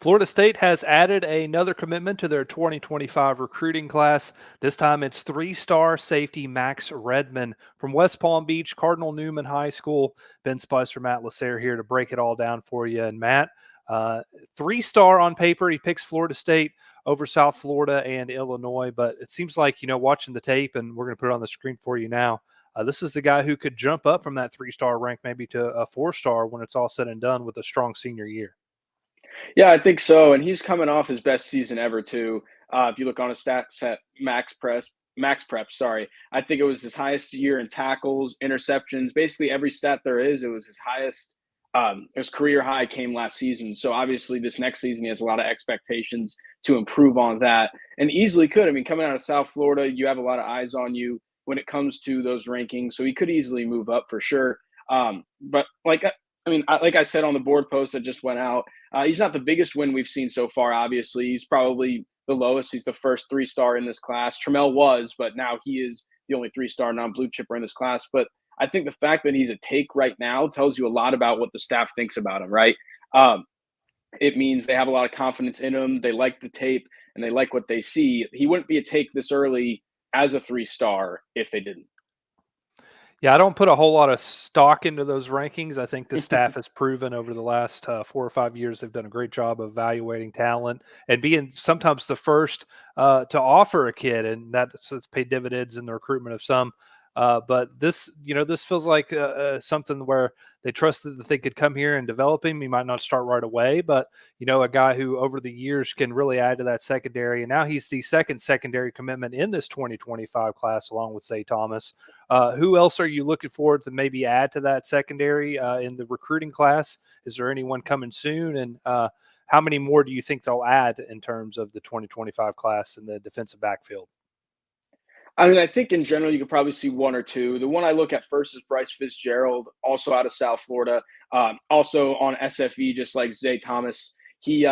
Florida State has added another commitment to their 2025 recruiting class. This time it's three-star safety Max Redmon from West Palm Beach, Cardinal Newman High School. Ben Spicer, Matt LaSerre here to break it all down for you. And Matt, three-star on paper. He picks Florida State over South Florida and Illinois. But it seems like, watching the tape, and we're going to put it on the screen for you now, this is the guy who could jump up from that three-star rank maybe to a four-star when it's all said and done with a strong senior year. Yeah, I think so. And he's coming off his best season ever too. If you look on his stats at Max Prep, sorry. I think it was his highest year in tackles, interceptions, basically every stat there is. It was his highest, his career high came last season. So obviously this next season he has a lot of expectations to improve on that, and easily could. I mean, coming out of South Florida, you have a lot of eyes on you when it comes to those rankings. So he could easily move up for sure. But like I said on the board post that just went out, he's not the biggest win we've seen so far, obviously. He's probably the lowest. He's the first three-star in this class. Trammell was, but now he is the only three-star non-blue chipper in this class. But I think the fact that he's a take right now tells you a lot about what the staff thinks about him, right? It means they have a lot of confidence in him. They like the tape, and they like what they see. He wouldn't be a take this early as a three-star if they didn't. Yeah, I don't put a whole lot of stock into those rankings. I think the staff has proven over the last 4 or 5 years they've done a great job of evaluating talent and being sometimes the first to offer a kid, and that's paid dividends in the recruitment of some. But this feels like something where they trusted that they could come here and develop him. He might not start right away, but a guy who over the years can really add to that secondary. And now he's the second secondary commitment in this 2025 class, along with Zay Thomas. Who else are you looking forward to maybe add to that secondary in the recruiting class? Is there anyone coming soon? And how many more do you think they'll add in terms of the 2025 class in the defensive backfield? I mean, I think in general you could probably see one or two. The one I look at first is Bryce Fitzgerald, also out of South Florida, also on SFE, just like Zay Thomas. They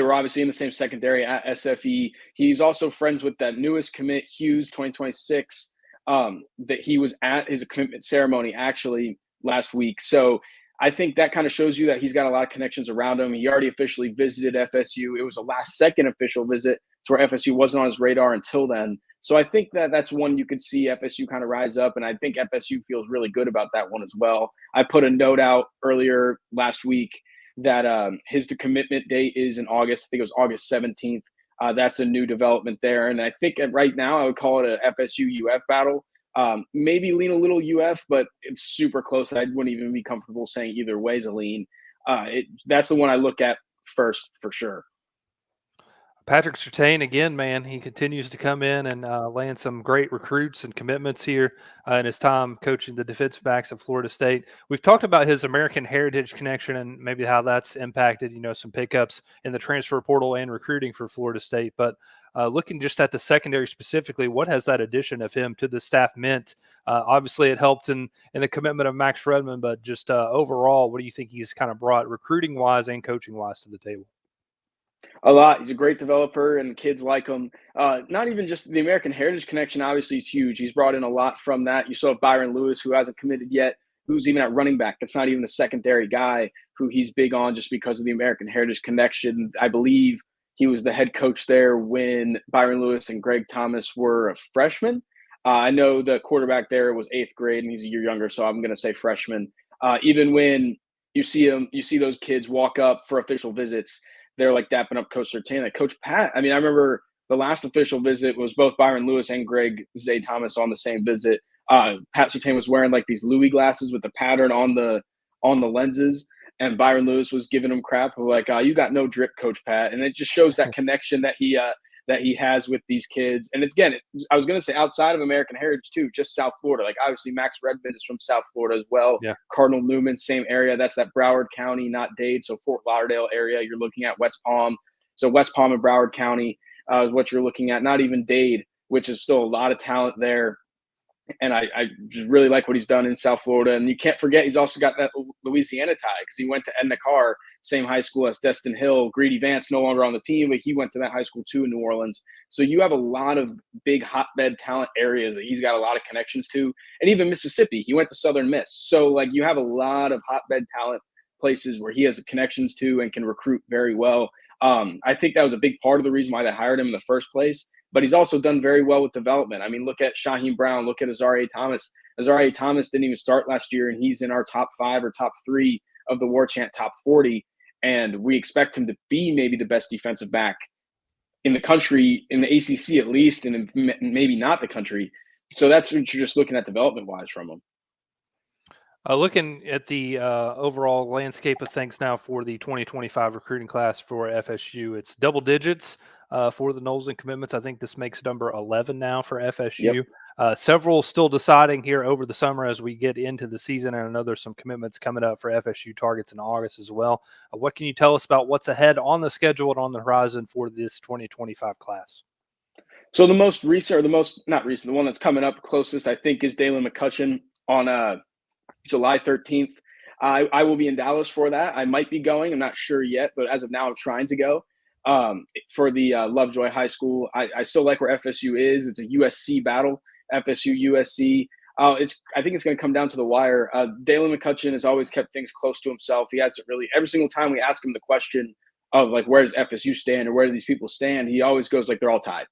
were obviously in the same secondary at SFE. He's also friends with that newest commit, Hughes, 2026, that he was at his commitment ceremony actually last week. So I think that kind of shows you that he's got a lot of connections around him. He already officially visited FSU. It was a last-second official visit to where FSU wasn't on his radar until then. So I think that that's one you could see FSU kind of rise up, and I think FSU feels really good about that one as well. I put a note out earlier last week that his commitment date is in August. I think it was August 17th. That's a new development there. And I think right now I would call it a FSU-UF battle. Maybe lean a little UF, but it's super close. I wouldn't even be comfortable saying either way is a lean. That's the one I look at first for sure. Patrick Surtain, again, man, he continues to come in and land some great recruits and commitments here in his time coaching the defensive backs at Florida State. We've talked about his American Heritage connection and maybe how that's impacted, some pickups in the transfer portal and recruiting for Florida State. But looking just at the secondary specifically, what has that addition of him to the staff meant? Obviously, it helped in the commitment of Max Redmon, but just overall, what do you think he's kind of brought recruiting-wise and coaching-wise to the table? A lot. He's a great developer, and kids like him. Not even just the American Heritage connection, obviously, is huge. He's brought in a lot from that. You saw Byron Lewis, who hasn't committed yet, who's even at running back. That's not even a secondary guy who he's big on just because of the American Heritage connection. I believe he was the head coach there when Byron Lewis and Greg Thomas were a freshman. I know the quarterback there was 8th grade, and he's a year younger, so I'm going to say freshman. Even when you see those kids walk up for official visits, they're like dapping up Coach Surtain. Like Coach Pat, I mean, I remember the last official visit was both Byron Lewis and Greg Zay Thomas on the same visit. Pat Surtain was wearing like these Louis glasses with the pattern on the lenses, and Byron Lewis was giving him crap like, "You got no drip, Coach Pat," and it just shows that connection that he has with these kids. And again, I was going to say outside of American Heritage too, just South Florida. Like obviously Max Redmond is from South Florida as well. Yeah. Cardinal Newman, same area. That's that Broward County, not Dade. So Fort Lauderdale area. You're looking at West Palm. So West Palm and Broward County is what you're looking at. Not even Dade, which is still a lot of talent there. And I just really like what he's done in South Florida. And you can't forget he's also got that Louisiana tie because he went to Edna Carr, same high school as Destin Hill. Greedy Vance no longer on the team, but he went to that high school too in New Orleans. So you have a lot of big hotbed talent areas that he's got a lot of connections to. And even Mississippi, he went to Southern Miss. So like you have a lot of hotbed talent places where he has connections to and can recruit very well. I think that was a big part of the reason why they hired him in the first place. But he's also done very well with development. I mean, look at Shaheem Brown, look at Azareye'h Thomas. Azareye'h Thomas didn't even start last year, and he's in our top 5 or top 3 of the Warchant top 40. And we expect him to be maybe the best defensive back in the country, in the ACC at least, and maybe not the country. So that's what you're just looking at development-wise from him. Looking at the overall landscape of things now for the 2025 recruiting class for FSU, it's double digits for the Noles and commitments. I think this makes number 11 now for FSU. Yep. Several still deciding here over the summer as we get into the season. And I know there's some commitments coming up for FSU targets in August as well. What can you tell us about what's ahead on the schedule and on the horizon for this 2025 class? So the most recent, or the most, not recent, the one that's coming up closest, I think, is Dalen McCutcheon on July 13th. I will be in Dallas for that. I might be going. I'm not sure yet, but as of now, I'm trying to go for the Lovejoy High School. I still like where FSU is. It's a USC battle, FSU USC. I think it's going to come down to the wire. Dalen McCutcheon has always kept things close to himself. He hasn't really, every single time we ask him the question of like, where does FSU stand or where do these people stand? He always goes like, they're all tied.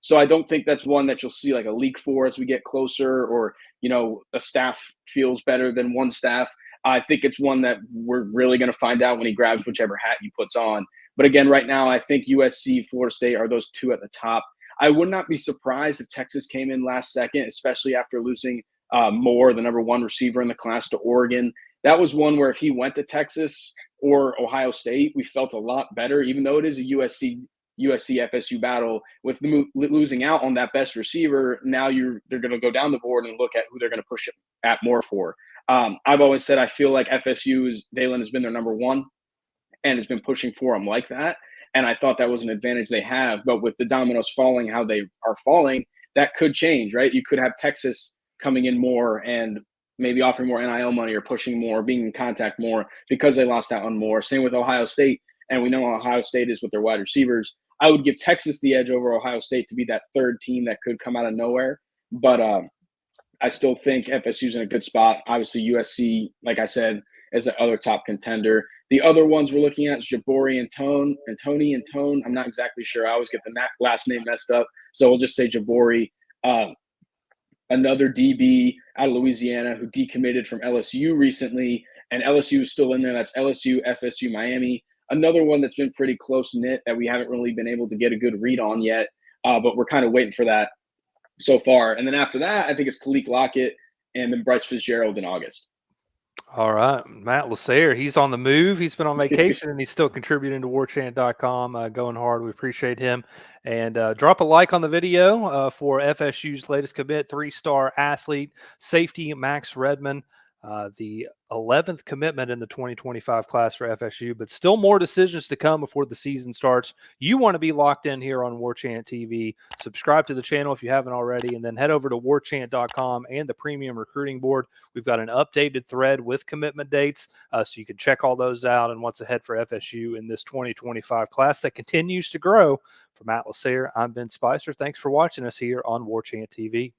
So I don't think that's one that you'll see like a leak for as we get closer, or, you know, a staff feels better than one staff. I think it's one that we're really going to find out when he grabs whichever hat he puts on. But again, right now, I think USC, Florida State are those two at the top. I would not be surprised if Texas came in last second, especially after losing Moore, the number 1 receiver in the class, to Oregon. That was one where if he went to Texas or Ohio State, we felt a lot better, even though it is a USC FSU battle. With losing out on that best receiver, now they're going to go down the board and look at who they're going to push it at more for. I've always said I feel like Dalen has been their number 1 and has been pushing for them like that. And I thought that was an advantage they have. But with the dominoes falling how they are falling, that could change, right? You could have Texas coming in more and maybe offering more NIL money or pushing more, being in contact more because they lost out on more. Same with Ohio State. And we know Ohio State is with their wide receivers. I would give Texas the edge over Ohio State to be that third team that could come out of nowhere. But I still think FSU's in a good spot. Obviously, USC, like I said, is the other top contender. The other ones we're looking at is Jabori and Tony and Tone. I'm not exactly sure. I always get the last name messed up. So we'll just say Jabori. Another DB out of Louisiana who decommitted from LSU recently, and LSU is still in there. That's LSU, FSU, Miami. Another one that's been pretty close-knit that we haven't really been able to get a good read on yet, but we're kind of waiting for that so far. And then after that, I think it's Kalik Lockett and then Bryce Fitzgerald in August. All right. Matt LaSerre, he's on the move. He's been on vacation and he's still contributing to warchant.com, going hard. We appreciate him. And drop a like on the video for FSU's latest commit, 3-star athlete, safety Max Redmon. The 11th commitment in the 2025 class for FSU, but still more decisions to come before the season starts. You want to be locked in here on Warchant TV. Subscribe to the channel if you haven't already, and then head over to warchant.com and the premium recruiting board. We've got an updated thread with commitment dates, so you can check all those out and what's ahead for FSU in this 2025 class that continues to grow. For Matt LaSerre, I'm Ben Spicer. Thanks for watching us here on Warchant TV.